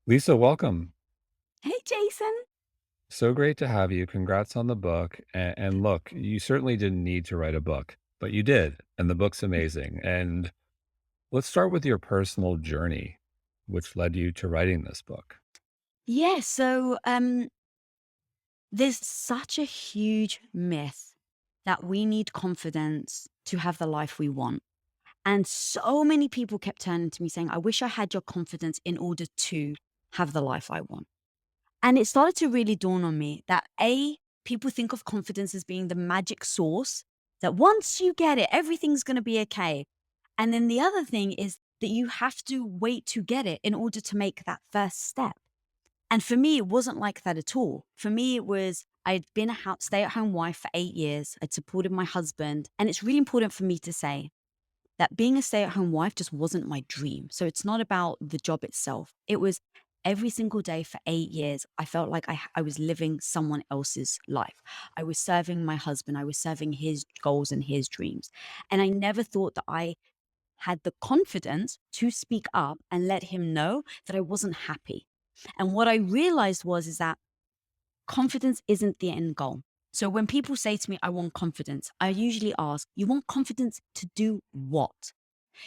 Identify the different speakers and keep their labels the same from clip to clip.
Speaker 1: Lisa, welcome.
Speaker 2: Hey, Jason.
Speaker 1: So great to have you. Congrats on the book. And look, you certainly didn't need to write a book, but you did. And the book's amazing. And let's start with your personal journey, which led you to writing this book.
Speaker 2: Yeah, there's such a huge myth that we need confidence to have the life we want. And so many people kept turning to me saying, I wish I had your confidence in order to have the life I want. And it started to really dawn on me that people think of confidence as being the magic sauce, that once you get it, everything's going to be okay. And then the other thing is that you have to wait to get it in order to make that first step. And for me, it wasn't like that at all. For me, it was I'd been a stay at home wife for 8 years. I'd supported my husband. And it's really important for me to say that being a stay at home wife just wasn't my dream. So it's not about the job itself. It was every single day for 8 years, I felt like I was living someone else's life. I was serving my husband, I was serving his goals and his dreams. And I never thought that I had the confidence to speak up and let him know that I wasn't happy. And what I realized was is that confidence isn't the end goal. So when people say to me, I want confidence, I usually ask, you want confidence to do what?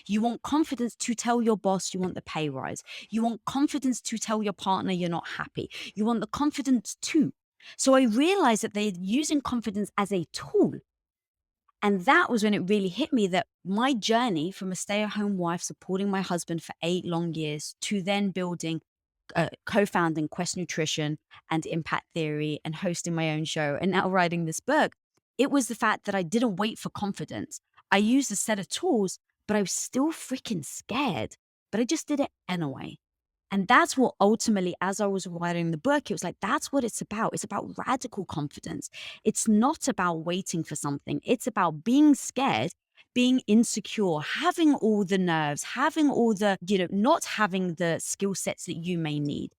Speaker 2: You want confidence to tell your boss you want the pay rise. You want confidence to tell your partner you're not happy. You want the confidence to. So I realized that they're using confidence as a tool. And that was when it really hit me that my journey from a stay at home wife supporting my husband for 8 long years to then building co-founding Quest Nutrition and Impact Theory and hosting my own show and now writing this book, it was the fact that I didn't wait for confidence. I used a set of tools, but I was still freaking scared, but I just did it anyway. And that's what ultimately, as I was writing the book, it was like, that's what it's about. It's about radical confidence. It's not about waiting for something. It's about being scared, being insecure, having all the nerves, having all the, not having the skill sets that you may need,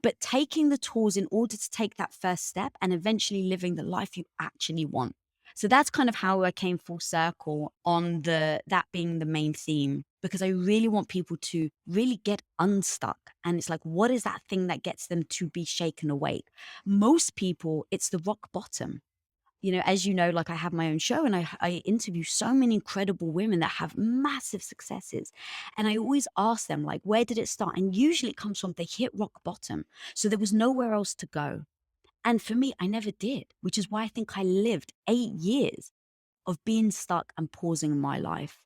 Speaker 2: but taking the tools in order to take that first step and eventually living the life you actually want. So that's kind of how I came full circle on that being the main theme, because I really want people to really get unstuck. And it's like, what is that thing that gets them to be shaken awake? Most people, it's the rock bottom. As you know, like I have my own show and I interview so many incredible women that have massive successes. And I always ask them, like, where did it start? And usually it comes from they hit rock bottom. So there was nowhere else to go. And for me, I never did, which is why I think I lived 8 years of being stuck and pausing in my life.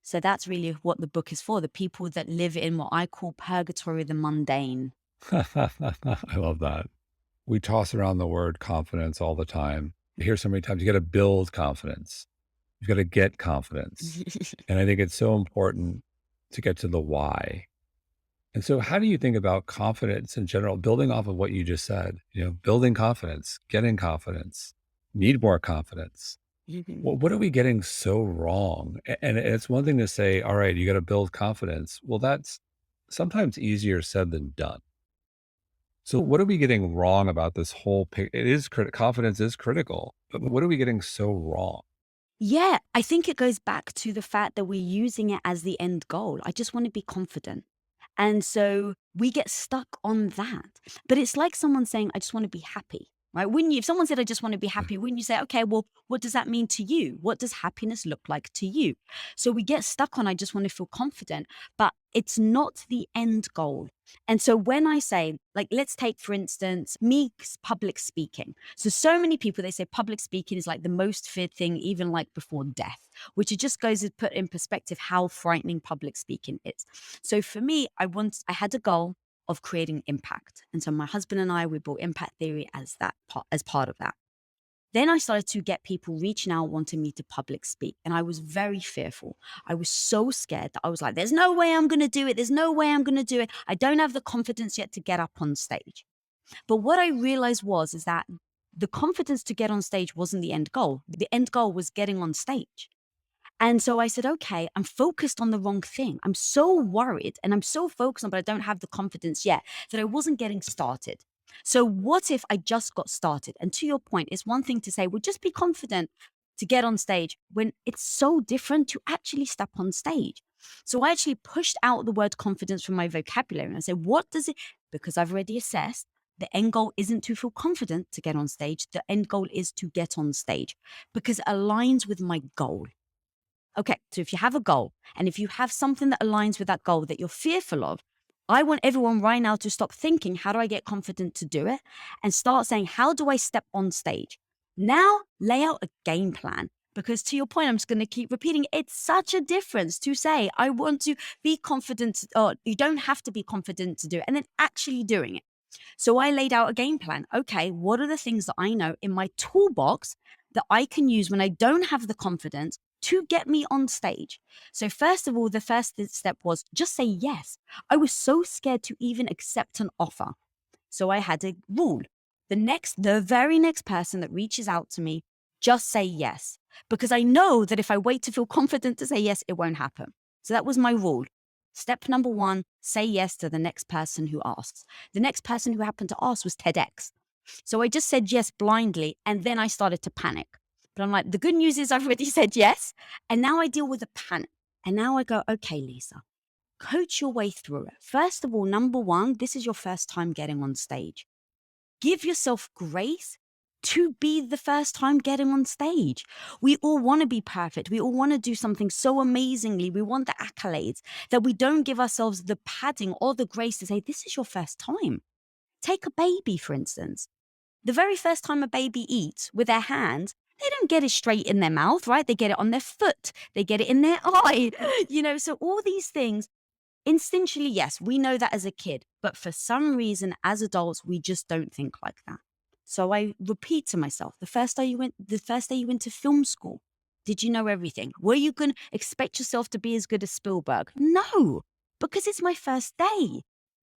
Speaker 2: So that's really what the book is for, the people that live in what I call purgatory, the mundane.
Speaker 1: I love that. We toss around the word confidence all the time. I hear so many times you got to build confidence, you've got to get confidence. And I think it's so important to get to the why. And so how do you think about confidence in general, building off of what you just said, building confidence, getting confidence, need more confidence. What are we getting so wrong? And it's one thing to say, all right, you got to build confidence. Well, that's sometimes easier said than done. So what are we getting wrong about this whole it is confidence is critical, but what are we getting so wrong?
Speaker 2: Yeah, I think it goes back to the fact that we're using it as the end goal. I just want to be confident. And so we get stuck on that. But it's like someone saying, I just want to be happy, right? Wouldn't you, if someone said, I just want to be happy, wouldn't you say, okay, well, what does that mean to you? What does happiness look like to you? So we get stuck on, I just want to feel confident, but it's not the end goal. And so when I say, like, let's take, for instance, public speaking. So many people, they say public speaking is like the most feared thing, even like before death, which it just goes to put in perspective how frightening public speaking is. So for me, I had a goal of creating impact. And so my husband and I, we built Impact Theory as part of that. Then I started to get people reaching out wanting me to public speak. And I was very fearful. I was so scared that I was like, there's no way I'm going to do it. There's no way I'm going to do it. I don't have the confidence yet to get up on stage. But what I realized is that the confidence to get on stage wasn't the end goal. The end goal was getting on stage. And so I said, okay, I'm focused on the wrong thing. I'm so worried and I'm so focused on, but I don't have the confidence yet that I wasn't getting started. So what if I just got started? And to your point, it's one thing to say, well, just be confident to get on stage when it's so different to actually step on stage. So I actually pushed out the word confidence from my vocabulary and I said, what does it because I've already assessed the end goal isn't to feel confident to get on stage. The end goal is to get on stage because it aligns with my goal. Okay, so if you have a goal and if you have something that aligns with that goal that you're fearful of, I want everyone right now to stop thinking, how do I get confident to do it? And start saying, how do I step on stage? Now, lay out a game plan. Because to your point, I'm just going to keep repeating, it's such a difference to say, I want to be confident, or you don't have to be confident to do it, and then actually doing it. So I laid out a game plan. Okay, what are the things that I know in my toolbox that I can use when I don't have the confidence to get me on stage? So, first of all, the first step was just say yes. I was so scared to even accept an offer. So I had a rule. The very next person that reaches out to me, just say yes. Because I know that if I wait to feel confident to say yes, it won't happen. So that was my rule. Step number one, say yes to the next person who asks. The next person who happened to ask was TEDx. So I just said yes blindly, and then I started to panic. But I'm like, the good news is I've already said yes, and now I deal with the panic. And now I go, okay, Lisa, coach your way through it. First of all, number one, this is your first time getting on stage. Give yourself grace to be the first time getting on stage. We all want to be perfect. We all want to do something so amazingly. We want the accolades that we don't give ourselves the padding or the grace to say, this is your first time. Take a baby, for instance. The very first time a baby eats with their hands, they don't get it straight in their mouth, right? They get it on their foot. They get it in their eye. So all these things, instinctually, yes, we know that as a kid, but for some reason, as adults, we just don't think like that. So I repeat to myself, the first day you went to film school, did you know everything? Were you going to expect yourself to be as good as Spielberg? No, because it's my first day.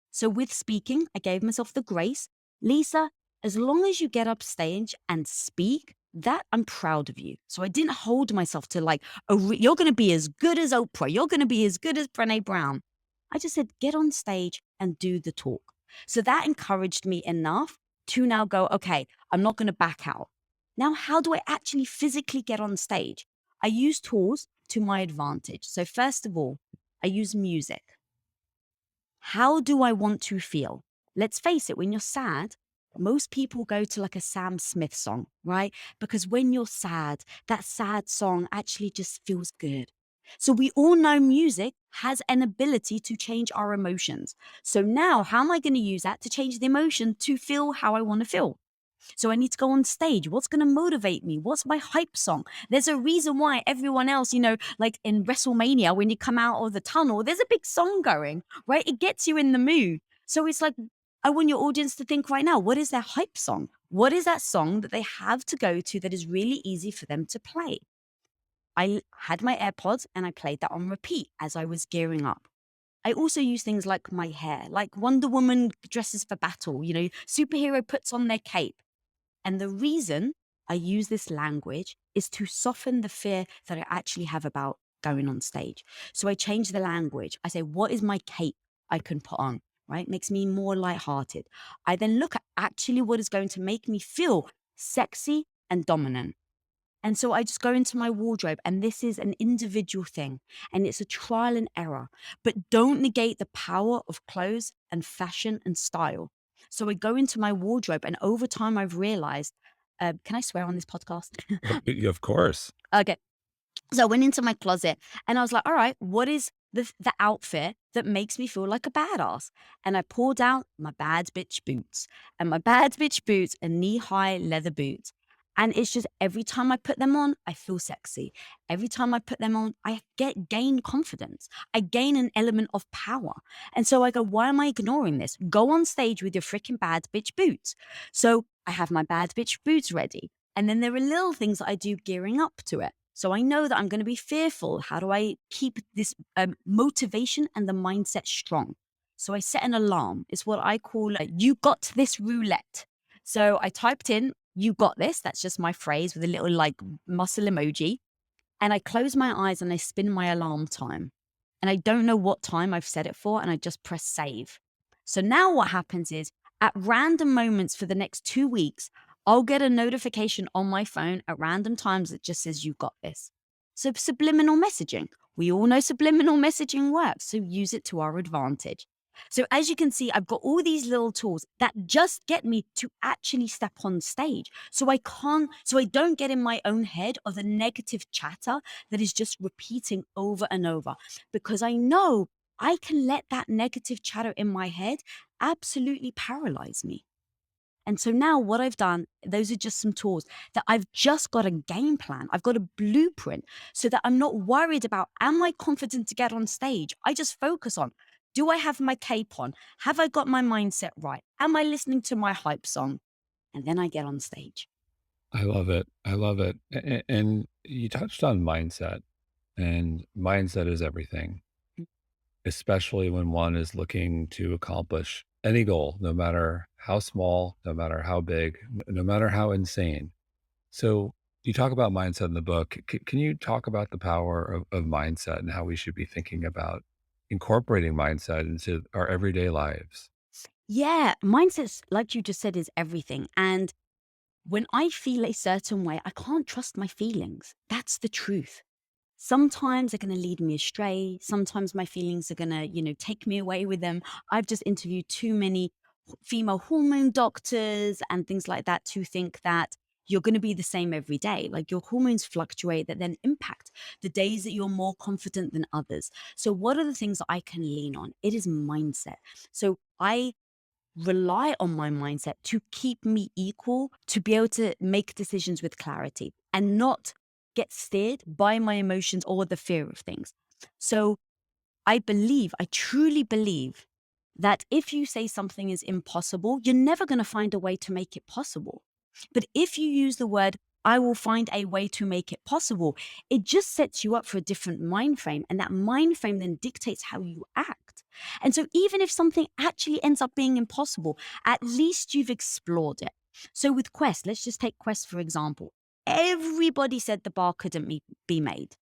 Speaker 2: So with speaking, I gave myself the grace. Lisa, as long as you get up stage and speak, that I'm proud of you. So I didn't hold myself to like, oh, you're going to be as good as Oprah. You're going to be as good as Brené Brown. I just said, get on stage and do the talk. So that encouraged me enough to now go, okay, I'm not going to back out. Now, how do I actually physically get on stage? I use tools to my advantage. So first of all, I use music. How do I want to feel? Let's face it, when you're sad, most people go to like a Sam Smith song, right? Because when you're sad, that sad song actually just feels good. So we all know music has an ability to change our emotions. So now, how am I going to use that to change the emotion to feel how I want to feel? So I need to go on stage. What's going to motivate me? What's my hype song? There's a reason why everyone else, like in WrestleMania, when you come out of the tunnel, there's a big song going, right? It gets you in the mood. So it's like, I want your audience to think right now, what is their hype song? What is that song that they have to go to that is really easy for them to play? I had my AirPods and I played that on repeat as I was gearing up. I also use things like my hair, like Wonder Woman dresses for battle, superhero puts on their cape. And the reason I use this language is to soften the fear that I actually have about going on stage. So I change the language. I say, what is my cape I can put on, right? Makes me more lighthearted. I then look at actually what is going to make me feel sexy and dominant. And so I just go into my wardrobe, and this is an individual thing, and it's a trial and error. But don't negate the power of clothes and fashion and style. So I go into my wardrobe, and over time, I've realized, can I swear on this podcast?
Speaker 1: Of course.
Speaker 2: Okay. So I went into my closet and I was like, all right, what is the outfit that makes me feel like a badass? And I pulled out my bad bitch boots, and my bad bitch boots are knee-high leather boots. And it's just every time I put them on, I feel sexy. Every time I put them on, I gain confidence. I gain an element of power. And so I go, why am I ignoring this? Go on stage with your freaking bad bitch boots. So I have my bad bitch boots ready. And then there are little things that I do gearing up to it. So I know that I'm going to be fearful. How do I keep this motivation and the mindset strong? So I set an alarm. It's what I call you got this roulette. So I typed in, you got this. That's just my phrase with a little like muscle emoji. And I close my eyes and I spin my alarm time. And I don't know what time I've set it for. And I just press save. So now what happens is at random moments for the next 2 weeks, I'll get a notification on my phone at random times that just says, you got this. So subliminal messaging. We all know subliminal messaging works, so use it to our advantage. So as you can see, I've got all these little tools that just get me to actually step on stage. So I don't get in my own head of the negative chatter that is just repeating over and over, because I know I can let that negative chatter in my head absolutely paralyze me. And so now what I've done, those are just some tools that I've just got a game plan. I've got a blueprint so that I'm not worried about, am I confident to get on stage? I just focus on, do I have my cape on? Have I got my mindset right? Am I listening to my hype song? And then I get on stage.
Speaker 1: I love it. I love it. And you touched on mindset, and mindset is everything, especially when one is looking to accomplish any goal, no matter how small, no matter how big, no matter how insane. So you talk about mindset in the book. Can you talk about the power of mindset and how we should be thinking about incorporating mindset into our everyday lives?
Speaker 2: Yeah, mindset, like you just said, is everything. And when I feel a certain way, I can't trust my feelings. That's the truth. Sometimes they're going to lead me astray. Sometimes my feelings are going to, take me away with them. I've just interviewed too many female hormone doctors and things like that to think that you're going to be the same every day. Like your hormones fluctuate that then impact the days that you're more confident than others. So, what are the things that I can lean on? It is mindset. So, I rely on my mindset to keep me equal, to be able to make decisions with clarity and not get steered by my emotions or the fear of things. So I truly believe that if you say something is impossible, you're never going to find a way to make it possible. But if you use the word, I will find a way to make it possible, it just sets you up for a different mind frame. And that mind frame then dictates how you act. And so even if something actually ends up being impossible, at least you've explored it. So with Quest, let's just take Quest for example. Everybody said the bar couldn't be made.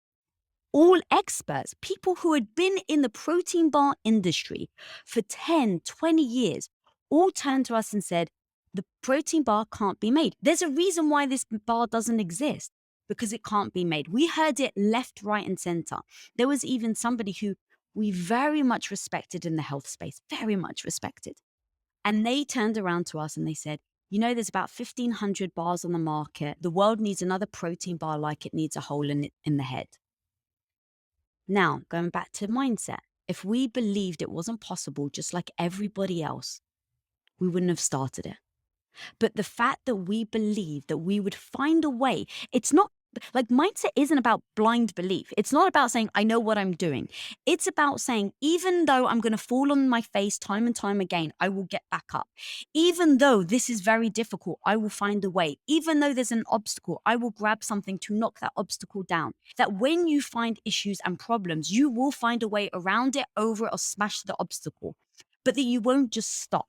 Speaker 2: All experts, people who had been in the protein bar industry for 10, 20 years, all turned to us and said, the protein bar can't be made. There's a reason why this bar doesn't exist, because it can't be made. We heard it left, right, and center. There was even somebody who we very much respected in the health space, very much respected. And they turned around to us and they said, there's about 1,500 bars on the market. The world needs another protein bar like it needs a hole in the head. Now, going back to mindset, if we believed it wasn't possible, just like everybody else, we wouldn't have started it. But the fact that we believe that we would find a way, it's not like mindset isn't about blind belief. It's not about saying, I know what I'm doing. It's about saying, even though I'm going to fall on my face time and time again, I will get back up. Even though this is very difficult, I will find a way. Even though there's an obstacle, I will grab something to knock that obstacle down. That when you find issues and problems, you will find a way around it, over, or smash the obstacle, but that you won't just stop.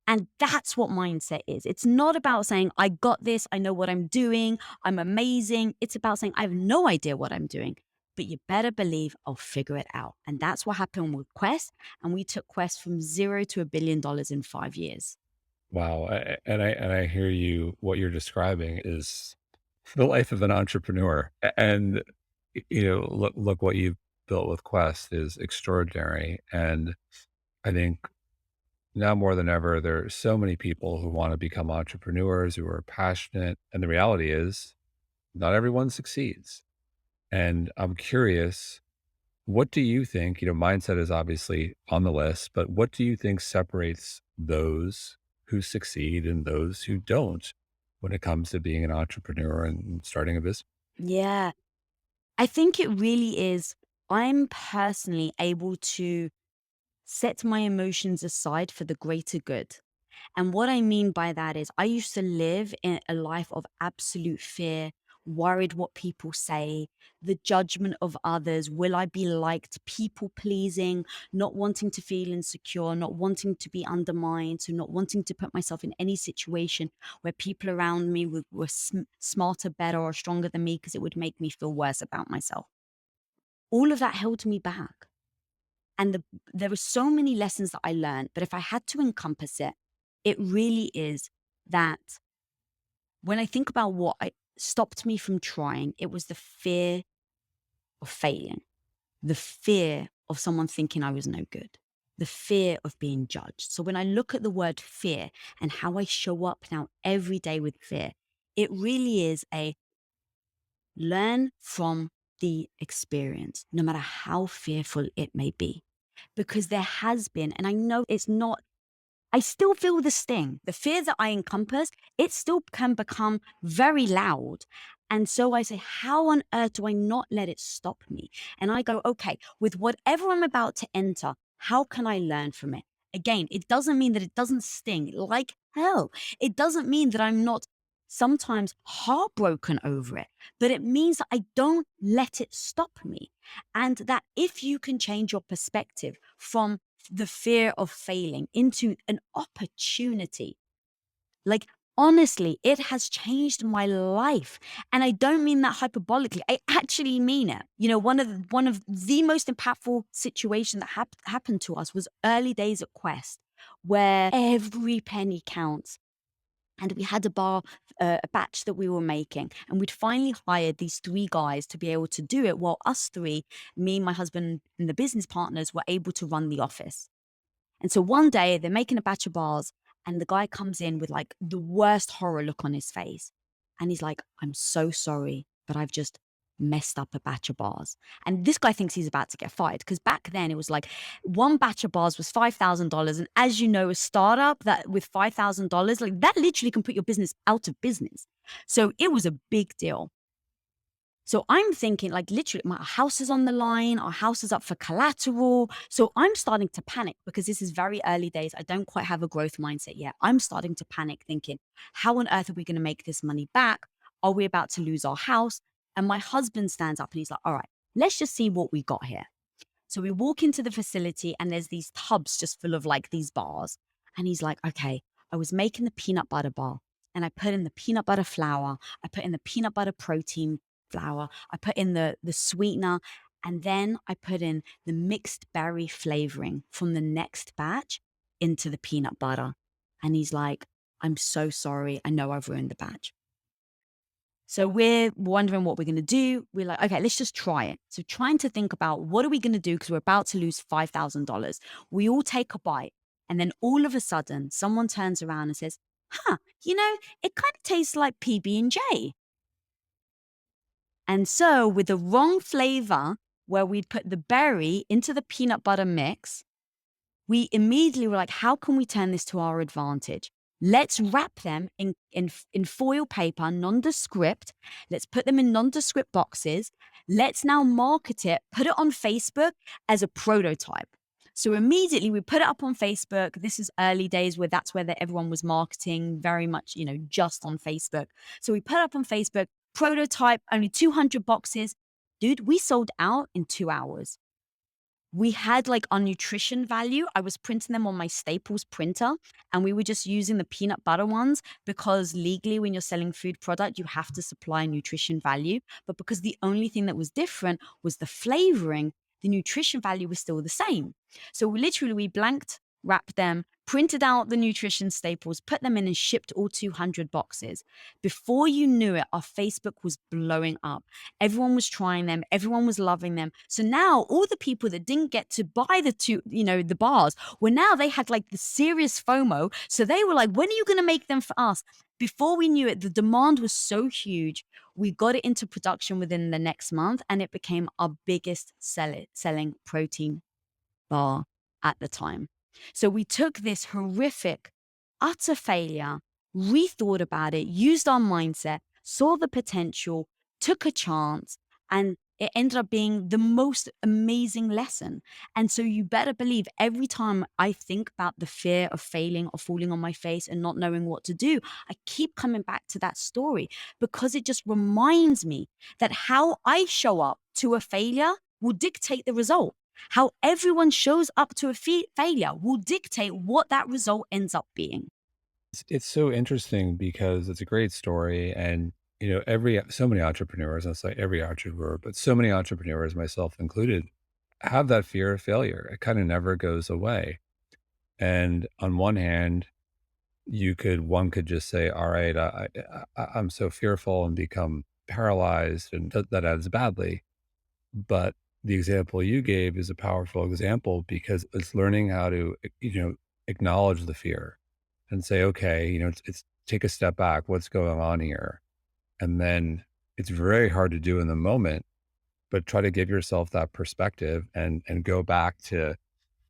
Speaker 2: And that's what mindset is. It's not about saying, I got this, I know what I'm doing, I'm amazing. It's about saying, I have no idea what I'm doing, but you better believe I'll figure it out. And that's what happened with Quest. And we took Quest from zero to $1 billion in 5 years.
Speaker 1: Wow. And I hear you. What you're describing is the life of an entrepreneur. And look what you've built with Quest is extraordinary. And I think now more than ever, there are so many people who want to become entrepreneurs, who are passionate. And the reality is, not everyone succeeds. And I'm curious, what do you think? Mindset is obviously on the list, but what do you think separates those who succeed and those who don't when it comes to being an entrepreneur and starting a business?
Speaker 2: Yeah. I think it really is. I'm personally able to set my emotions aside for the greater good. And what I mean by that is, I used to live in a life of absolute fear, worried what people say, the judgment of others. Will I be liked? People pleasing, not wanting to feel insecure, not wanting to be undermined, so not wanting to put myself in any situation where people around me were smarter, better, or stronger than me, because it would make me feel worse about myself. All of that held me back. And there were so many lessons that I learned, but if I had to encompass it, it really is that when I think about what stopped me from trying, it was the fear of failing, the fear of someone thinking I was no good, the fear of being judged. So when I look at the word fear and how I show up now every day with fear, it really is a learn from the experience, no matter how fearful it may be. Because there has been, and I know it's not, I still feel the sting. The fear that I encompass, it still can become very loud. And so I say, how on earth do I not let it stop me? And I go, okay, with whatever I'm about to enter, how can I learn from it? Again, it doesn't mean that it doesn't sting like hell. It doesn't mean that I'm not sometimes heartbroken over it, but it means that I don't let it stop me. And that if you can change your perspective from the fear of failing into an opportunity, like honestly, it has changed my life. And I don't mean that hyperbolically. I actually mean it. You know, one of the most impactful situations that happened to us was early days at Quest, where every penny counts. And we had a batch that we were making, and we'd finally hired these three guys to be able to do it, while us three, me, my husband, and the business partners, were able to run the office. And so one day they're making a batch of bars, and the guy comes in with like the worst horror look on his face. And he's like, I'm so sorry, but I've just messed up a batch of bars. And this guy thinks he's about to get fired because back then it was like one batch of bars was $5,000. And as you know, a startup that with $5,000, like that literally can put your business out of business. So it was a big deal. So I'm thinking, like, literally, my house is on the line, our house is up for collateral. So I'm starting to panic because this is very early days. I don't quite have a growth mindset yet. I'm starting to panic, thinking, how on earth are we going to make this money back? Are we about to lose our house? And my husband stands up and he's like, all right, let's just see what we got here. So we walk into the facility and there's these tubs just full of like these bars. And he's like, okay, I was making the peanut butter bar and I put in the peanut butter flour. I put in the peanut butter protein flour. I put in the sweetener. And then I put in the mixed berry flavoring from the next batch into the peanut butter. And he's like, I'm so sorry. I know I've ruined the batch. So we're wondering what we're going to do. We're like, okay, let's just try it. So trying to think about what are we going to do because we're about to lose $5,000. We all take a bite. And then all of a sudden, someone turns around and says, huh, it kind of tastes like PB&J. And so with the wrong flavor, where we'd put the berry into the peanut butter mix, we immediately were like, how can we turn this to our advantage? Let's wrap them in foil paper, nondescript. Let's put them in nondescript boxes. Let's now market it, put it on Facebook as a prototype. So immediately we put it up on Facebook. This is early days where that's where everyone was marketing very much, just on Facebook. So we put it up on Facebook, prototype, only 200 boxes. Dude, we sold out in 2 hours. We had like our nutrition value. I was printing them on my Staples printer and we were just using the peanut butter ones because legally when you're selling food product, you have to supply nutrition value. But because the only thing that was different was the flavoring, the nutrition value was still the same. So we blanked, wrapped them, printed out the nutrition staples, put them in and shipped all 200 boxes. Before you knew it, our Facebook was blowing up. Everyone was trying them. Everyone was loving them. So now all the people that didn't get to buy the bars they had like the serious FOMO. So they were like, when are you going to make them for us? Before we knew it, the demand was so huge. We got it into production within the next month and it became our biggest selling protein bar at the time. So we took this horrific, utter failure, rethought about it, used our mindset, saw the potential, took a chance, and it ended up being the most amazing lesson. And so you better believe every time I think about the fear of failing or falling on my face and not knowing what to do, I keep coming back to that story because it just reminds me that how I show up to a failure will dictate the result. How everyone shows up to a failure will dictate what that result ends up being.
Speaker 1: It's so interesting because it's a great story. And, so many entrepreneurs, I'll say every entrepreneur, but so many entrepreneurs, myself included, have that fear of failure. It kind of never goes away. And on one hand, one could just say, all right, I'm so fearful and become paralyzed and that ends badly. But the example you gave is a powerful example because it's learning how to, acknowledge the fear and say, okay, it's take a step back. What's going on here? And then it's very hard to do in the moment, but try to give yourself that perspective and go back to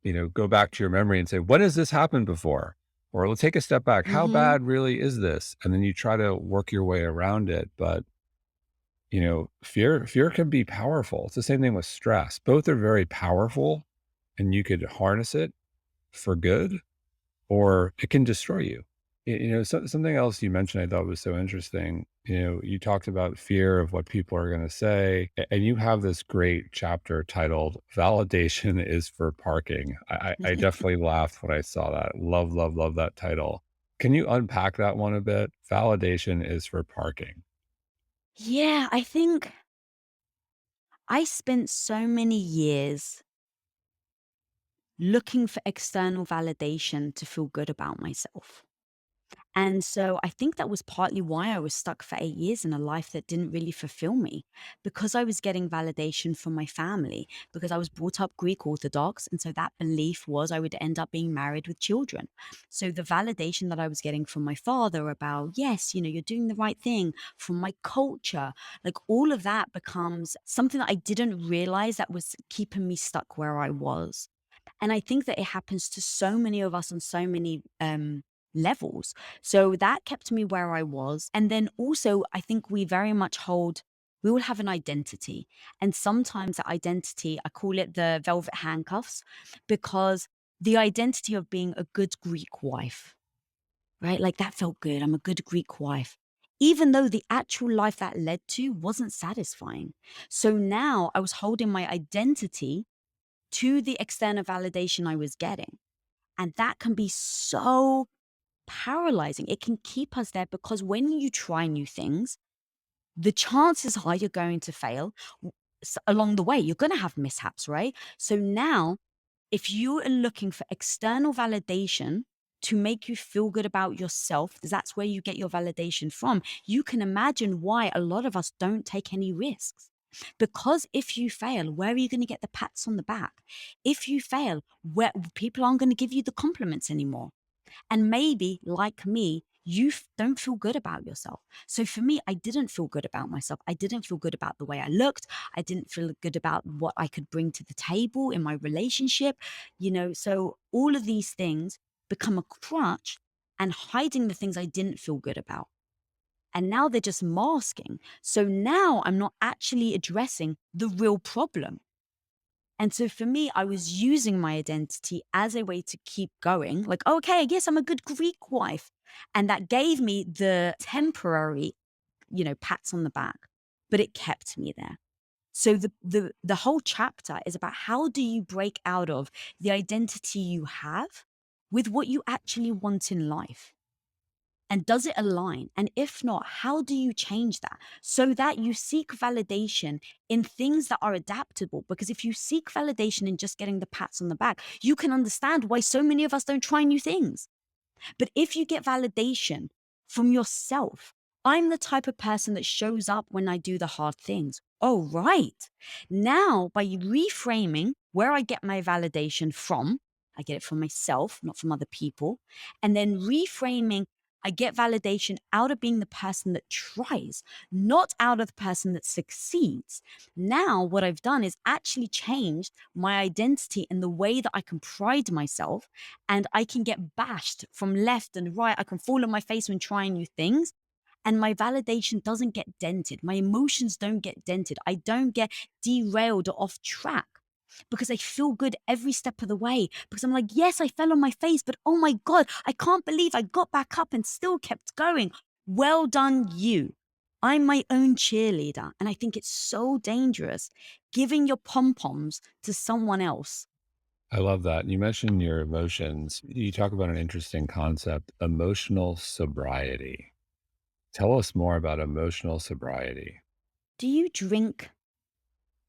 Speaker 1: your memory and say, when has this happened before? Or let's take a step back. How
Speaker 2: Mhm.
Speaker 1: bad really is this? And then you try to work your way around it. But fear can be powerful. It's the same thing with stress. Both are very powerful and you could harness it for good or it can destroy you. Something else you mentioned I thought was so interesting. You talked about fear of what people are going to say, and you have this great chapter titled "Validation is for Parking." I definitely laughed when I saw that. Love, love, love that title. Can you unpack that one a bit? Validation is for parking.
Speaker 2: Yeah, I think I spent so many years looking for external validation to feel good about myself. And so I think that was partly why I was stuck for 8 years in a life that didn't really fulfill me, because I was getting validation from my family, because I was brought up Greek Orthodox. And so that belief was I would end up being married with children. So the validation that I was getting from my father about, yes, you're doing the right thing, from my culture, like all of that becomes something that I didn't realize that was keeping me stuck where I was. And I think that it happens to so many of us on so many levels. So that kept me where I was. And then also, I think we very much we all have an identity. And sometimes that identity, I call it the velvet handcuffs, because the identity of being a good Greek wife, right? Like that felt good. I'm a good Greek wife. Even though the actual life that led to wasn't satisfying. So now I was holding my identity to the external validation I was getting. And that can be so paralyzing. It can keep us there because when you try new things, the chances are you're going to fail along the way. You're going to have mishaps, right? So now, if you are looking for external validation to make you feel good about yourself, 'cause that's where you get your validation from, you can imagine why a lot of us don't take any risks. Because if you fail, where are you going to get the pats on the back? If you fail, where people aren't going to give you the compliments anymore. And maybe, like me, you don't feel good about yourself. So for me, I didn't feel good about myself. I didn't feel good about the way I looked. I didn't feel good about what I could bring to the table in my relationship. So all of these things become a crutch and hiding the things I didn't feel good about. And now they're just masking. So now I'm not actually addressing the real problem. And so for me, I was using my identity as a way to keep going. Like, okay, I guess I'm a good Greek wife. And that gave me the temporary, pats on the back, but it kept me there. So the whole chapter is about how do you break out of the identity you have with what you actually want in life? And does it align? And if not, how do you change that so that you seek validation in things that are adaptable? Because if you seek validation in just getting the pats on the back, you can understand why so many of us don't try new things. But if you get validation from yourself, I'm the type of person that shows up when I do the hard things. Oh, right. Now, by reframing where I get my validation from, I get it from myself, not from other people. And then reframing, I get validation out of being the person that tries, not out of the person that succeeds. Now, what I've done is actually changed my identity in the way that I can pride myself and I can get bashed from left and right. I can fall on my face when trying new things. And my validation doesn't get dented. My emotions don't get dented. I don't get derailed or off track because I feel good every step of the way. Because I'm like, yes, I fell on my face, but oh my God, I can't believe I got back up and still kept going. Well done, you. I'm my own cheerleader. And I think it's so dangerous giving your pom poms to someone else.
Speaker 1: I love that. You mentioned your emotions. You talk about an interesting concept, emotional sobriety. Tell us more about emotional sobriety.
Speaker 2: Do you drink?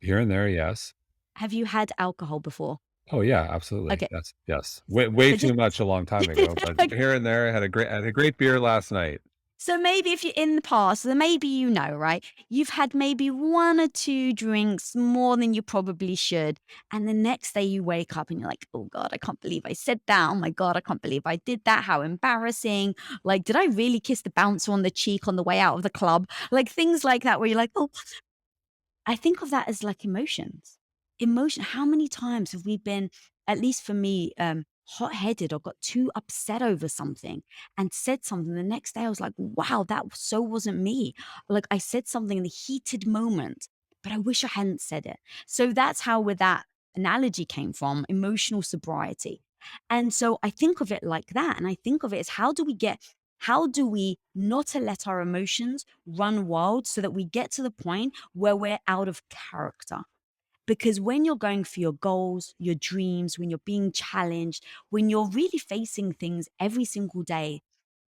Speaker 1: Here and there, yes.
Speaker 2: Have you had alcohol before?
Speaker 1: Oh yeah, absolutely.
Speaker 2: Okay.
Speaker 1: Yes, yes. Way
Speaker 2: So
Speaker 1: too
Speaker 2: just
Speaker 1: much a long time ago, but here and there, I had a great beer last night.
Speaker 2: So maybe if you're in the past, then maybe you know, right? You've had maybe 1 or 2 drinks more than you probably should, and the next day you wake up and you're like, "Oh god, I can't believe I said that. Oh my god, I can't believe I did that. How embarrassing. Like, did I really kiss the bouncer on the cheek on the way out of the club?" Like, things like that where you're like, "Oh." I think of that as like emotions. Emotion, how many times have we been, at least for me, hot-headed or got too upset over something and said something the next day I was like, "Wow, that so wasn't me." Like, I said something in the heated moment, but I wish I hadn't said it. So that's how where that analogy came from, emotional sobriety. And so I think of it like that, and I think of it as how do we not to let our emotions run wild so that we get to the point where we're out of character? Because when you're going for your goals, your dreams, when you're being challenged, when you're really facing things every single day,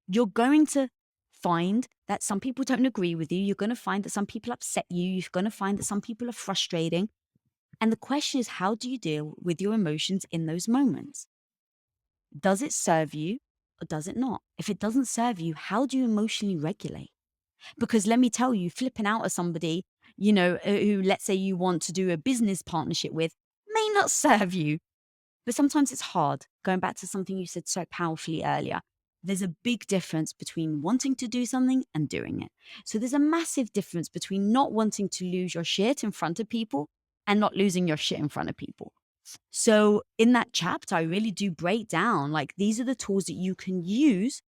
Speaker 2: you're going to find that some people don't agree with you. You're going to find that some people upset you. You're going to find that some people are frustrating. And the question is, how do you deal with your emotions in those moments? Does it serve you or does it not? If it doesn't serve you, how do you emotionally regulate? Because let me tell you, flipping out at somebody, who, let's say you want to do a business partnership with, may not serve you. But sometimes it's hard. Going back to something you said so powerfully earlier, there's a big difference between wanting to do something and doing it. So there's a massive difference between not wanting to lose your shit in front of people and not losing your shit in front of people. So in that chapter, I really do break down like these are the tools that you can use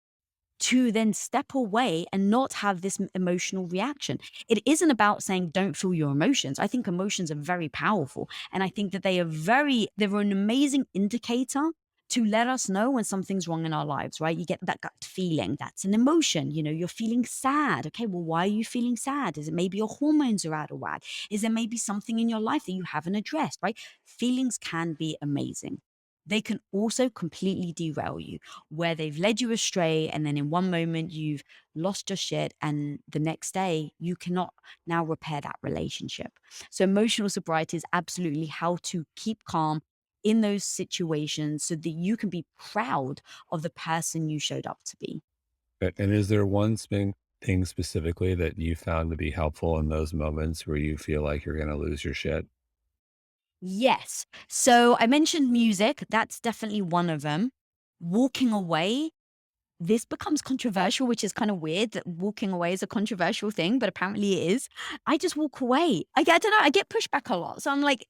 Speaker 2: to then step away and not have this emotional reaction. It isn't about saying don't feel your emotions. I think emotions are very powerful. And I think that they're an amazing indicator to let us know when something's wrong in our lives, right? You get that gut feeling. That's an emotion. You're feeling sad. Okay, well, why are you feeling sad? Is it maybe your hormones are out of whack? Is there maybe something in your life that you haven't addressed, right? Feelings can be amazing. They can also completely derail you where they've led you astray. And then in one moment, you've lost your shit. And the next day, you cannot now repair that relationship. So, emotional sobriety is absolutely how to keep calm in those situations so that you can be proud of the person you showed up to be.
Speaker 1: And is there one thing specifically that you found to be helpful in those moments where you feel like you're going to lose your shit?
Speaker 2: Yes. So, I mentioned music. That's definitely one of them. Walking away. This becomes controversial, which is kind of weird that walking away is a controversial thing, but apparently it is. I just walk away. I don't know. I get pushed back a lot. So I'm like,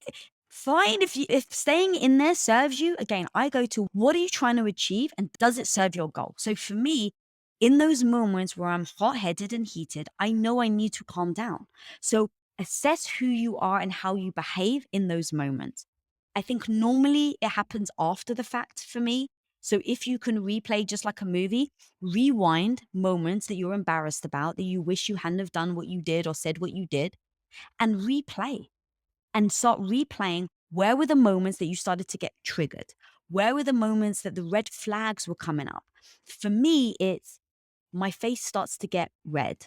Speaker 2: fine, if staying in there serves you, again, I go to what are you trying to achieve and does it serve your goal? So for me, in those moments where I'm hot-headed and heated, I know I need to calm down. So assess who you are and how you behave in those moments. I think normally it happens after the fact for me. So if you can replay just like a movie, rewind moments that you're embarrassed about, that you wish you hadn't have done what you did or said what you did, and replay and start replaying where were the moments that you started to get triggered? Where were the moments that the red flags were coming up? For me, it's my face starts to get red.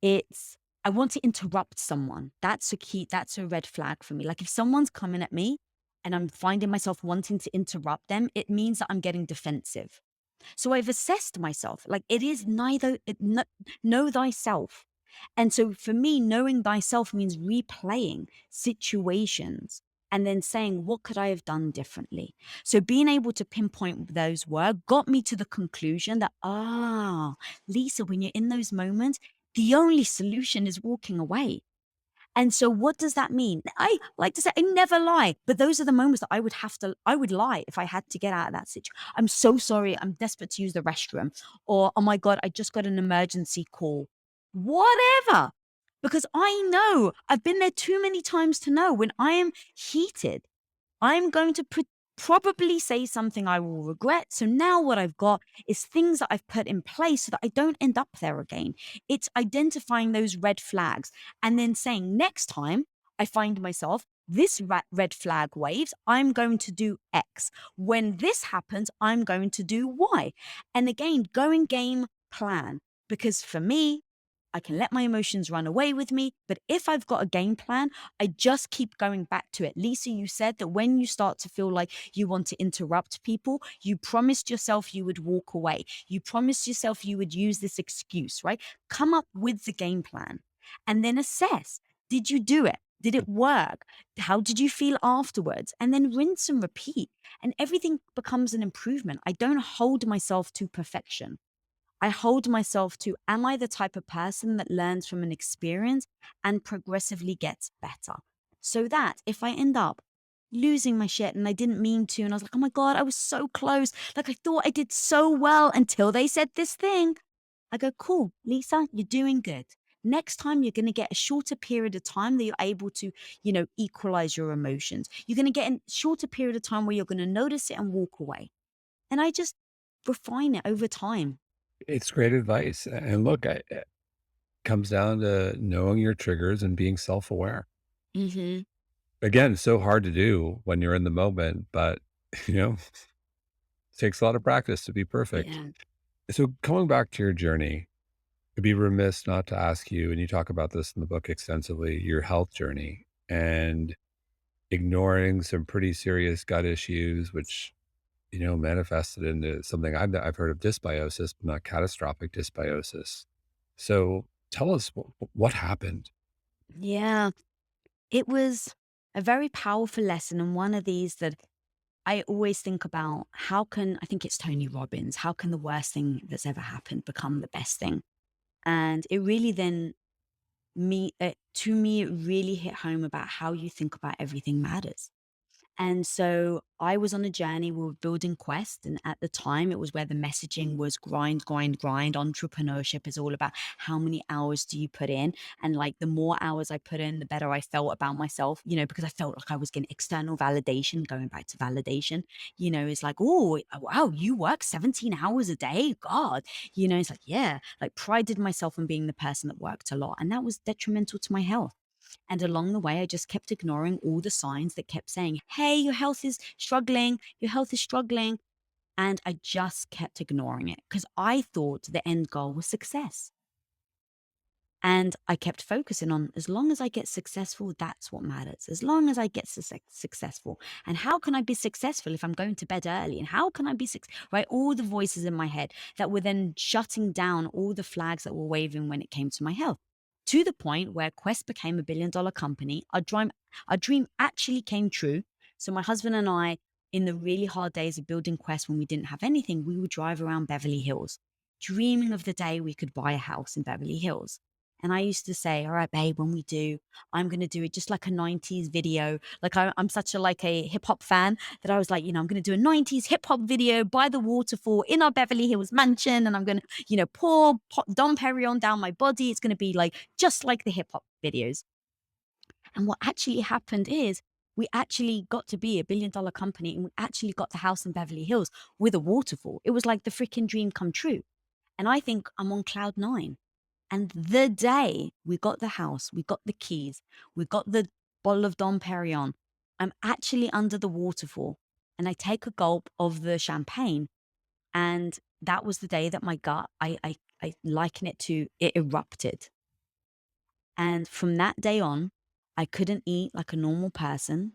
Speaker 2: It's I want to interrupt someone. That's a red flag for me. Like if someone's coming at me and I'm finding myself wanting to interrupt them, it means that I'm getting defensive. So I've assessed myself. Like it is know thyself. And so for me, knowing thyself means replaying situations and then saying, what could I have done differently? So being able to pinpoint those words got me to the conclusion that, Lisa, when you're in those moments, the only solution is walking away. And so what does that mean? I like to say I never lie, but those are the moments that I would lie if I had to get out of that situation. I'm so sorry. I'm desperate to use the restroom. Or, oh my God, I just got an emergency call. Whatever. Because I know I've been there too many times to know when I am heated, I'm going to probably say something I will regret. So now what I've got is things that I've put in place so that I don't end up there again. It's identifying those red flags and then saying, next time I find myself, this red flag waves, I'm going to do X. When this happens, I'm going to do Y. And again, going game plan. Because for me, I can let my emotions run away with me. But if I've got a game plan, I just keep going back to it. Lisa, you said that when you start to feel like you want to interrupt people, you promised yourself you would walk away. You promised yourself you would use this excuse, right? Come up with the game plan and then assess. Did you do it? Did it work? How did you feel afterwards? And then rinse and repeat. And everything becomes an improvement. I don't hold myself to perfection. I hold myself to, am I the type of person that learns from an experience and progressively gets better? So that if I end up losing my shit and I didn't mean to, and I was like, oh my God, I was so close. Like I thought I did so well until they said this thing. I go, cool, Lisa, you're doing good. Next time, you're going to get a shorter period of time that you're able to, equalize your emotions. You're going to get a shorter period of time where you're going to notice it and walk away. And I just refine it over time.
Speaker 1: It's great advice. And look, it comes down to knowing your triggers and being self-aware.
Speaker 2: Hmm.
Speaker 1: Again, so hard to do when you're in the moment, but you know, it takes a lot of practice to be perfect.
Speaker 2: Yeah.
Speaker 1: So coming back to your journey, it'd be remiss not to ask you, and you talk about this in the book extensively, your health journey and ignoring some pretty serious gut issues, which, manifested into something I've heard of dysbiosis, but not catastrophic dysbiosis. So tell us what happened.
Speaker 2: Yeah. It was a very powerful lesson. And one of these that I always think about, I think it's Tony Robbins, how can the worst thing that's ever happened become the best thing? And it really then, to me, it really hit home about how you think about everything matters. And so I was on a journey. We were building Quest. And at the time, it was where the messaging was grind, grind, grind. Entrepreneurship is all about how many hours do you put in? And like the more hours I put in, the better I felt about myself, because I felt like I was getting external validation, going back to validation. It's like, oh, wow, you work 17 hours a day. God, it's like, yeah, like prided myself on being the person that worked a lot. And that was detrimental to my health. And along the way, I just kept ignoring all the signs that kept saying, hey, your health is struggling. Your health is struggling. And I just kept ignoring it because I thought the end goal was success. And I kept focusing on as long as I get successful, that's what matters. As long as I get successful. And how can I be successful if I'm going to bed early? And how can I be right? All the voices in my head that were then shutting down all the flags that were waving when it came to my health. To the point where Quest became a $1 billion company. Our dream actually came true. So my husband and I, in the really hard days of building Quest when we didn't have anything, we would drive around Beverly Hills, dreaming of the day we could buy a house in Beverly Hills. And I used to say, all right, babe, when we do, I'm going to do it just like a 90s video. Like I'm such a hip hop fan that I was like, I'm going to do a 90s hip hop video by the waterfall in our Beverly Hills mansion. And I'm going to, pour Dom Perignon down my body. It's going to be like, just like the hip hop videos. And what actually happened is we actually got to be $1 billion company and we actually got the house in Beverly Hills with a waterfall. It was like the freaking dream come true. And I think I'm on cloud nine. And the day we got the house, we got the keys, we got the bottle of Dom Perignon, I'm actually under the waterfall and I take a gulp of the champagne. And that was the day that my gut, I liken it to, it erupted. And from that day on, I couldn't eat like a normal person.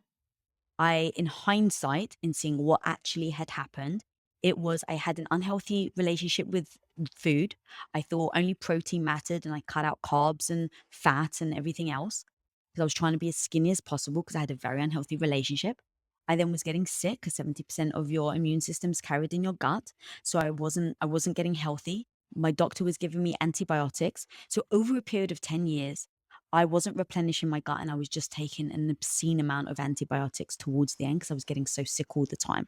Speaker 2: In hindsight, in seeing what actually had happened, it was I had an unhealthy relationship with food. I thought only protein mattered and I cut out carbs and fat and everything else because I was trying to be as skinny as possible because I had a very unhealthy relationship. I then was getting sick because 70% of your immune system is carried in your gut. So I wasn't getting healthy. My doctor was giving me antibiotics. So over a period of 10 years, I wasn't replenishing my gut and I was just taking an obscene amount of antibiotics towards the end because I was getting so sick all the time.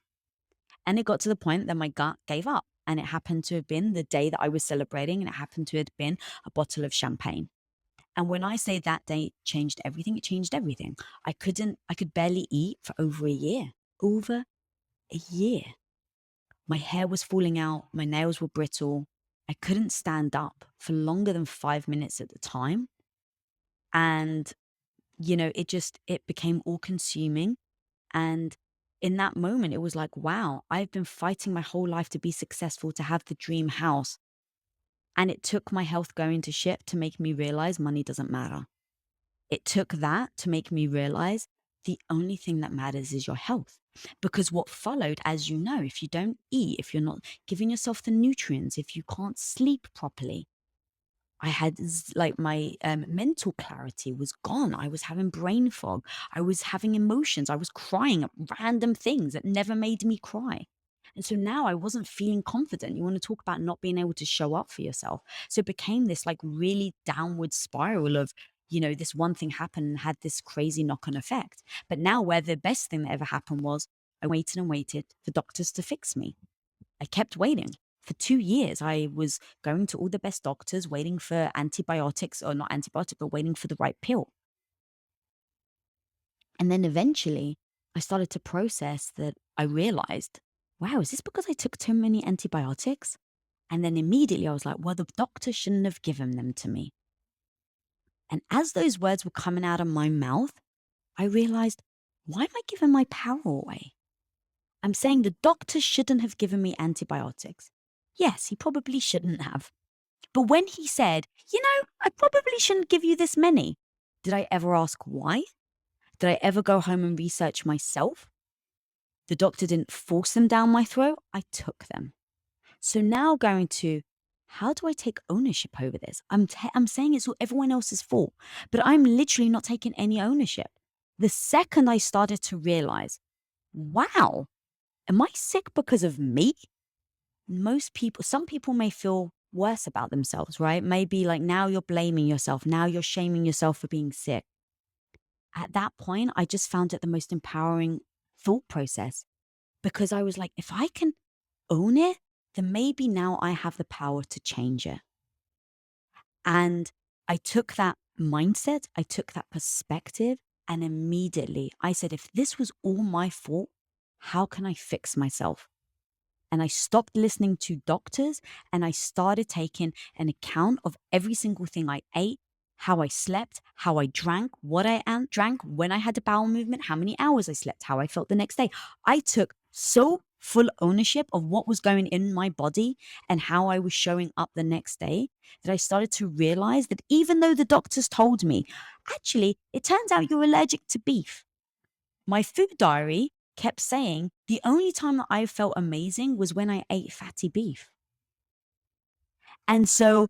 Speaker 2: And it got to the point that my gut gave up. And it happened to have been the day that I was celebrating, and it happened to have been a bottle of champagne. And when I say that day changed everything, it changed everything. I could barely eat for over a year. Over a year. My hair was falling out, my nails were brittle. I couldn't stand up for longer than 5 minutes at the time. And it became all consuming. And in that moment, it was like, wow, I've been fighting my whole life to be successful, to have the dream house. And it took my health going to shit to make me realize money doesn't matter. It took that to make me realize the only thing that matters is your health. Because what followed, as you know, if you don't eat, if you're not giving yourself the nutrients, if you can't sleep properly, I had like my mental clarity was gone. I was having brain fog. I was having emotions. I was crying at random things that never made me cry. And so now I wasn't feeling confident. You want to talk about not being able to show up for yourself. So it became this like really downward spiral of, this one thing happened and had this crazy knock on effect. But now, where the best thing that ever happened was I waited and waited for doctors to fix me. I kept waiting. For 2 years, I was going to all the best doctors, waiting for antibiotics, or not antibiotic, but waiting for the right pill. And then eventually, I started to process that I realized, wow, is this because I took too many antibiotics? And then immediately I was like, well, the doctor shouldn't have given them to me. And as those words were coming out of my mouth, I realized, why am I giving my power away? I'm saying the doctor shouldn't have given me antibiotics. Yes, he probably shouldn't have. But when he said, I probably shouldn't give you this many, did I ever ask why? Did I ever go home and research myself? The doctor didn't force them down my throat. I took them. So now going to, how do I take ownership over this? I'm saying it's all everyone else's fault, but I'm literally not taking any ownership. The second I started to realize, wow, am I sick because of me? Some people may feel worse about themselves, right? Maybe like now you're blaming yourself. Now you're shaming yourself for being sick. At that point, I just found it the most empowering thought process because I was like, if I can own it, then maybe now I have the power to change it. And I took that mindset, I took that perspective, and immediately I said, if this was all my fault, how can I fix myself? And I stopped listening to doctors and I started taking an account of every single thing I ate, how I slept, how I drank, what I drank, when I had a bowel movement, how many hours I slept, how I felt the next day. I took so full ownership of what was going in my body and how I was showing up the next day that I started to realize that even though the doctors told me, actually, it turns out you're allergic to beef. My food diary kept saying the only time that I felt amazing was when I ate fatty beef. And so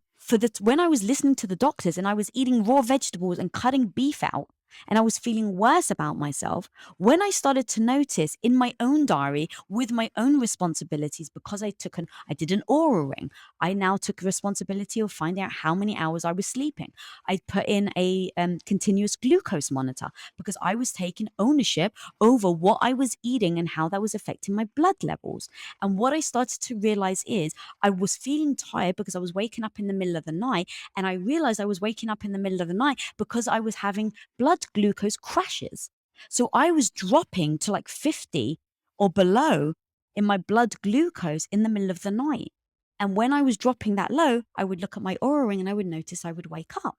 Speaker 2: when I was listening to the doctors and I was eating raw vegetables and cutting beef out, and I was feeling worse about myself, when I started to notice in my own diary with my own responsibilities, because I did an aura ring. I now took responsibility of finding out how many hours I was sleeping. I put in a continuous glucose monitor because I was taking ownership over what I was eating and how that was affecting my blood levels. And what I started to realize is I was feeling tired because I was waking up in the middle of the night. And I realized I was waking up in the middle of the night because I was having blood glucose crashes. So I was dropping to like 50 or below in my blood glucose in the middle of the night. And when I was dropping that low, I would look at my aura ring and I would notice I would wake up.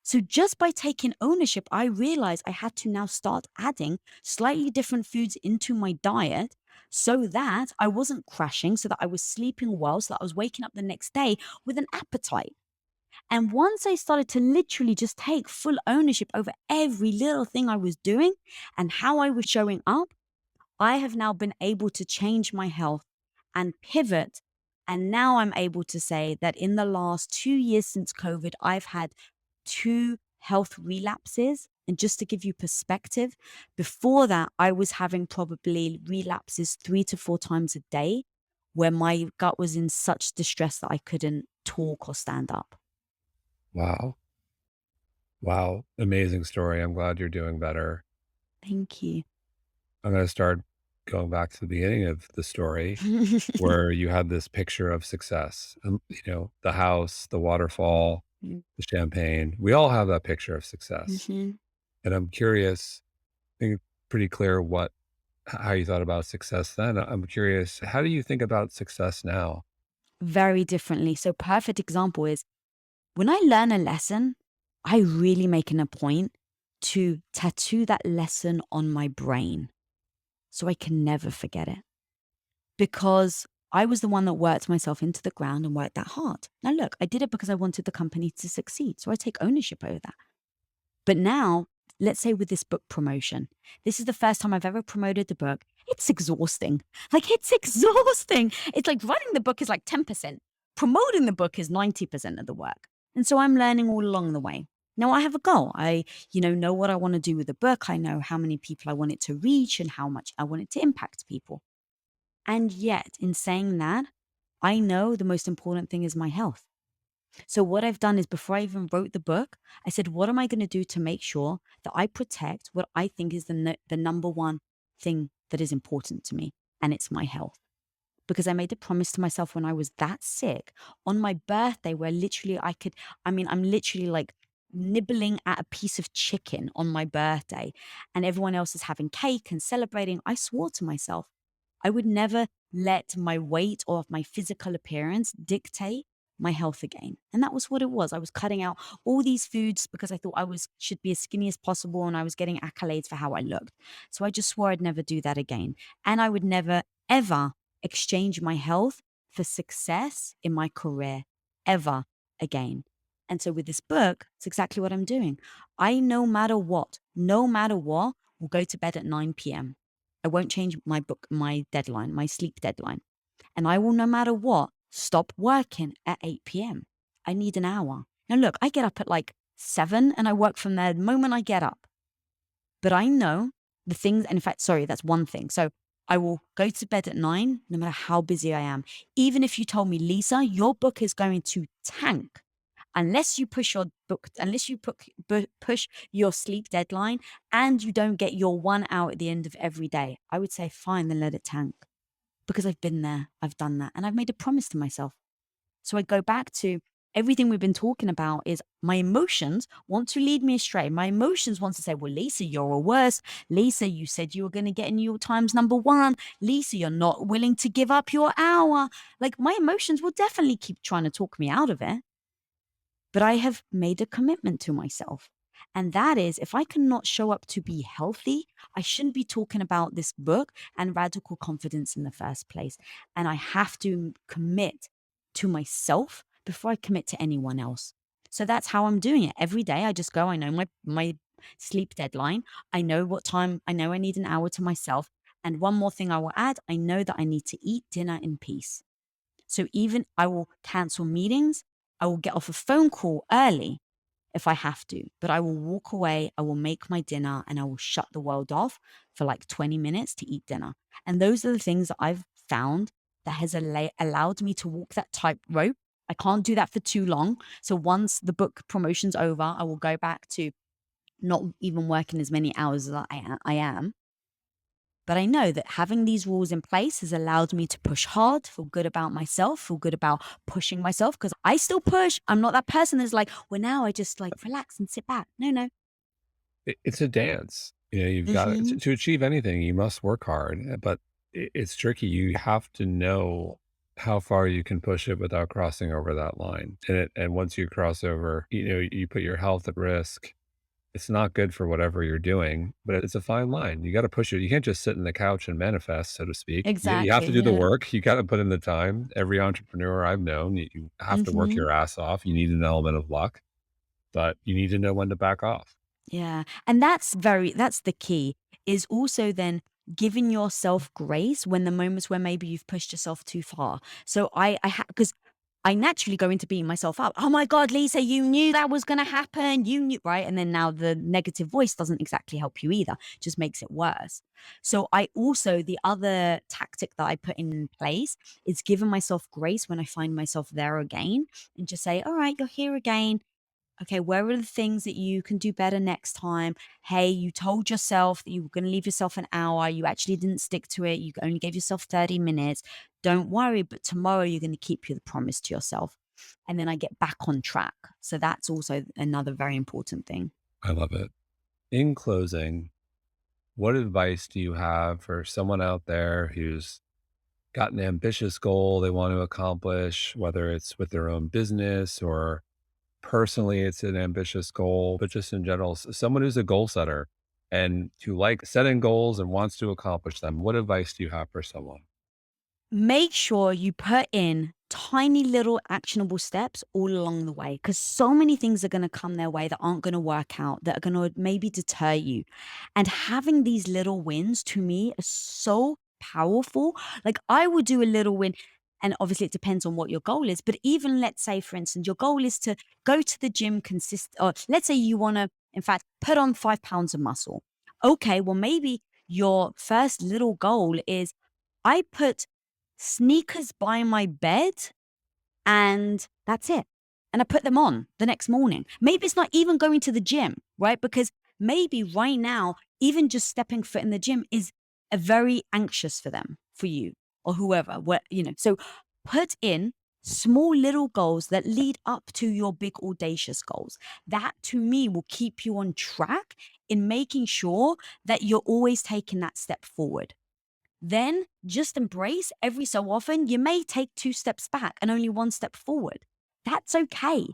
Speaker 2: So just by taking ownership, I realized I had to now start adding slightly different foods into my diet so that I wasn't crashing, so that I was sleeping well, so that I was waking up the next day with an appetite. And once I started to literally just take full ownership over every little thing I was doing and how I was showing up, I have now been able to change my health and pivot. And now I'm able to say that in the last 2 years since COVID, I've had 2 health relapses. And just to give you perspective, before that, I was having probably relapses 3 to 4 times a day where my gut was in such distress that I couldn't talk or stand up.
Speaker 1: Wow. Wow. Amazing story. I'm glad you're doing better.
Speaker 2: Thank you.
Speaker 1: I'm going to start going back to the beginning of the story where you had this picture of success, the house, the waterfall, the champagne. We all have that picture of success.
Speaker 2: Mhm.
Speaker 1: And I'm curious, I think it's pretty clear how you thought about success then. I'm curious, how do you think about success now?
Speaker 2: Very differently. So perfect example is when I learn a lesson, I really make it a point to tattoo that lesson on my brain so I can never forget it. Because I was the one that worked myself into the ground and worked that hard. Now, look, I did it because I wanted the company to succeed. So I take ownership over that. But now, let's say with this book promotion, this is the first time I've ever promoted the book. It's exhausting. Like, it's exhausting. It's like writing the book is like 10%, promoting the book is 90% of the work. And so I'm learning all along the way. Now I have a goal. I, know what I want to do with the book. I know how many people I want it to reach and how much I want it to impact people. And yet, in saying that, I know the most important thing is my health. So what I've done is before I even wrote the book, I said, what am I going to do to make sure that I protect what I think is the number one thing that is important to me, and it's my health. Because I made a promise to myself when I was that sick on my birthday, where literally I'm literally like nibbling at a piece of chicken on my birthday, and everyone else is having cake and celebrating. I swore to myself I would never let my weight or my physical appearance dictate my health again. And that was what it was. I was cutting out all these foods because I thought I was should be as skinny as possible and I was getting accolades for how I looked. So I just swore I'd never do that again. And I would never ever exchange my health for success in my career ever again. And so with this book, it's exactly what I'm doing. I no matter what, will go to bed at 9 p.m. I won't change my deadline, my sleep deadline. And I will, no matter what, stop working at 8 p.m. I need an hour. Now, look, I get up at like 7 and I work from there the moment I get up. But I know the things, and in fact, sorry, that's one thing. So I will go to bed at 9, no matter how busy I am. Even if you told me, Lisa, your book is going to tank unless you push your book, unless you push your sleep deadline and you don't get your 1 hour at the end of every day, I would say, fine, then let it tank. Because I've been there, I've done that, and I've made a promise to myself. So I go back to everything we've been talking about is my emotions want to lead me astray. My emotions want to say, well, Lisa, you're a worse. Lisa, you said you were going to get in New York Times #1. Lisa, you're not willing to give up your hour. Like, my emotions will definitely keep trying to talk me out of it. But I have made a commitment to myself. And that is, if I cannot show up to be healthy, I shouldn't be talking about this book and radical confidence in the first place. And I have to commit to myself before I commit to anyone else. So that's how I'm doing it. Every day I just go, I know my sleep deadline. I know what time, I know I need an hour to myself. And one more thing I will add, I know that I need to eat dinner in peace. So even I will cancel meetings. I will get off a phone call early if I have to, but I will walk away. I will make my dinner and I will shut the world off for like 20 minutes to eat dinner. And those are the things that I've found that has allowed me to walk that tightrope. I can't do that for too long. So once the book promotion's over, I will go back to not even working as many hours as I am. But I know that having these rules in place has allowed me to push hard, feel good about myself, feel good about pushing myself because I still push. I'm not that person that's like, well, now I just like relax and sit back. No, no.
Speaker 1: It's a dance. You've got
Speaker 2: Hmm.
Speaker 1: to achieve anything, you must work hard, but it's tricky. You have to know how far you can push it without crossing over that line. And once you cross over, you put your health at risk. It's not good for whatever you're doing, but it's a fine line. You gotta push it. You can't just sit in the couch and manifest, so to speak. You have
Speaker 2: Exactly.
Speaker 1: to do the
Speaker 2: Yeah.
Speaker 1: work. You gotta put in the time. Every entrepreneur I've known, you have to work
Speaker 2: Hmm.
Speaker 1: your ass off. You need an element of luck, but you need to know when to back off.
Speaker 2: Yeah. And that's the key is also then giving yourself grace when the moments where maybe you've pushed yourself too far. So because I naturally go into beating myself up. Oh my God, Lisa, you knew that was going to happen. You knew, right? And then now the negative voice doesn't exactly help you either, just makes it worse. So the other tactic that I put in place is giving myself grace when I find myself there again and just say, all right, you're here again. Okay, where are the things that you can do better next time? Hey, you told yourself that you were going to leave yourself an hour. You actually didn't stick to it. You only gave yourself 30 minutes. Don't worry, but tomorrow you're going to keep the promise to yourself. And then I get back on track. So that's also another very important thing.
Speaker 1: I love it. In closing, what advice do you have for someone out there who's got an ambitious goal they want to accomplish, whether it's with their own business or personally, it's an ambitious goal, but just in general, someone who's a goal setter and who like setting goals and wants to accomplish them? What advice do you have for someone?
Speaker 2: make sure you put in tiny little actionable steps all along the way, because so many things are going to come their way that aren't going to work out, that are going to maybe deter you. And having these little wins to me is so powerful. Like, I would do a little win. And obviously, it depends on what your goal is. But even let's say, for instance, your goal is to go to the gym or let's say you want to, in fact, put on 5 pounds of muscle. Okay, well, maybe your first little goal is I put sneakers by my bed and that's it. And I put them on the next morning. Maybe it's not even going to the gym, right? Because maybe right now, even just stepping foot in the gym is a very anxious for them, for you or whoever. So put in small little goals that lead up to your big audacious goals. That to me will keep you on track in making sure that you're always taking that step forward. Then just embrace every so often, you may take 2 steps back and only 1 step forward. That's okay.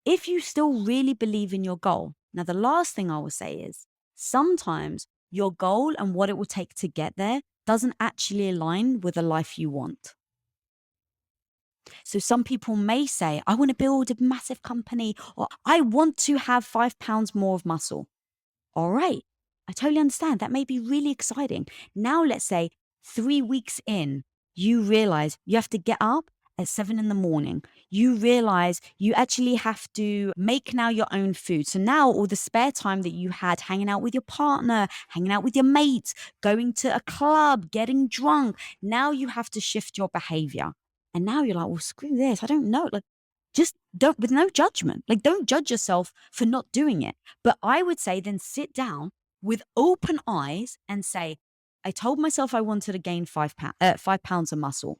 Speaker 2: If you still really believe in your goal. Now, the last thing I will say is sometimes your goal and what it will take to get there doesn't actually align with the life you want. So some people may say, I want to build a massive company, or I want to have 5 pounds more of muscle. All right. I totally understand. That may be really exciting. Now, let's say 3 weeks in, you realize you have to get up at 7 in the morning. You realize you actually have to make now your own food. So now all the spare time that you had hanging out with your partner, hanging out with your mates, going to a club, getting drunk, now you have to shift your behavior. And now you're like, well, screw this. I don't know. Like, just don't, with no judgment. Like, don't judge yourself for not doing it. But I would say then sit down with open eyes and say, I told myself I wanted to gain 5 pounds of muscle.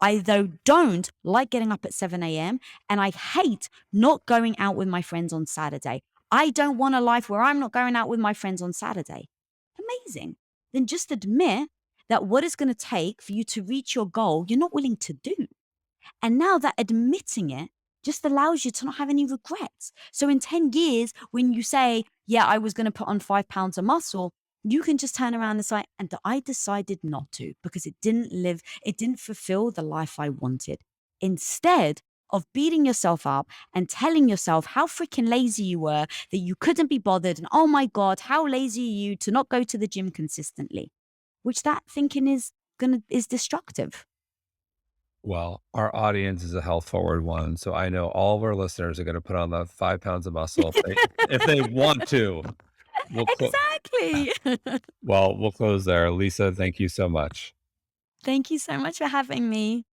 Speaker 2: I, though, don't like getting up at 7 a.m. and I hate not going out with my friends on Saturday. I don't want a life where I'm not going out with my friends on Saturday. Amazing. Then just admit that what it's going to take for you to reach your goal, you're not willing to do. And now that admitting it just allows you to not have any regrets. So in 10 years, when you say, yeah, I was going to put on 5 pounds of muscle, you can just turn around and say, and I decided not to because it didn't fulfill the life I wanted. Instead of beating yourself up and telling yourself how freaking lazy you were, that you couldn't be bothered, and oh my God, how lazy are you to not go to the gym consistently, which that thinking is destructive.
Speaker 1: Well, our audience is a health forward one, so I know all of our listeners are gonna put on the 5 pounds of muscle if they want to. We'll clo
Speaker 2: Exactly.
Speaker 1: well, we'll close there. Lisa, thank you so much.
Speaker 2: Thank you so much for having me.